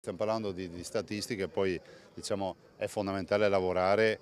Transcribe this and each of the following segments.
stiamo parlando di statistiche, poi diciamo, è fondamentale lavorare.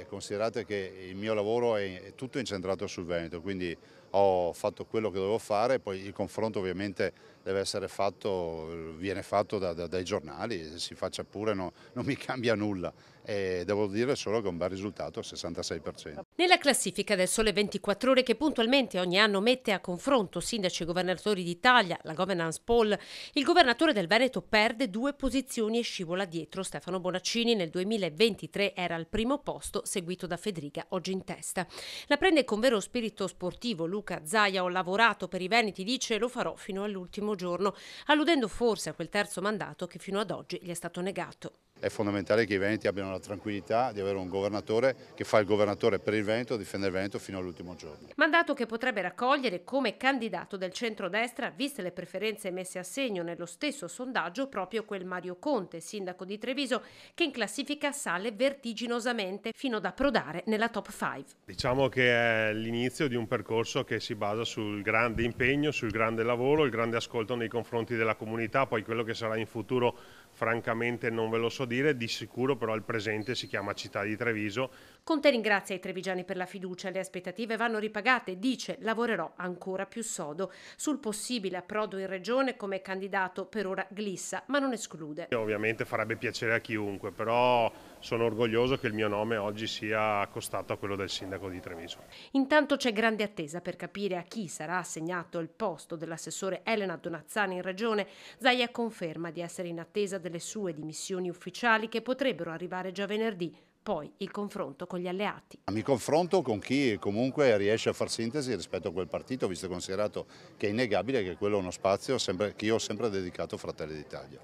Considerate che il mio lavoro è tutto incentrato sul Veneto, quindi ho fatto quello che dovevo fare, poi il confronto ovviamente deve essere fatto, viene fatto dai giornali, si faccia pure, non mi cambia nulla. E devo dire solo che è un bel risultato, 66%. Nella classifica del Sole 24 Ore, che puntualmente ogni anno mette a confronto sindaci e governatori d'Italia, la governance poll, il governatore del Veneto perde 2 posizioni e scivola dietro. Stefano Bonaccini nel 2023 era al primo posto, seguito da Federica, oggi in testa. La prende con vero spirito sportivo. Luca Zaia: ho lavorato per i Veneti, dice, e lo farò fino all'ultimo giorno, alludendo forse a quel terzo mandato che fino ad oggi gli è stato negato. È fondamentale che i Veneti abbiano la tranquillità di avere un governatore che fa il governatore per il Veneto, difende il Veneto fino all'ultimo giorno. Mandato che potrebbe raccogliere come candidato del centrodestra, viste le preferenze messe a segno nello stesso sondaggio, proprio quel Mario Conte, sindaco di Treviso, che in classifica sale vertiginosamente fino ad approdare nella top 5. Diciamo che è l'inizio di un percorso che si basa sul grande impegno, sul grande lavoro, il grande ascolto nei confronti della comunità. Poi quello che sarà in futuro francamente non ve lo so dire, di sicuro però il presente si chiama città di Treviso. Conte ringrazia i trevigiani per la fiducia, le aspettative vanno ripagate, dice lavorerò ancora più sodo. Sul possibile approdo in regione come candidato per ora glissa, ma non esclude. Ovviamente farebbe piacere a chiunque, però sono orgoglioso che il mio nome oggi sia accostato a quello del sindaco di Treviso. Intanto c'è grande attesa per capire a chi sarà assegnato il posto dell'assessore Elena Donazzani in regione. Zaia conferma di essere in attesa delle sue dimissioni ufficiali che potrebbero arrivare già venerdì. Poi il confronto con gli alleati. Mi confronto con chi comunque riesce a far sintesi rispetto a quel partito, visto e considerato che è innegabile che quello è uno spazio che io ho sempre dedicato a Fratelli d'Italia.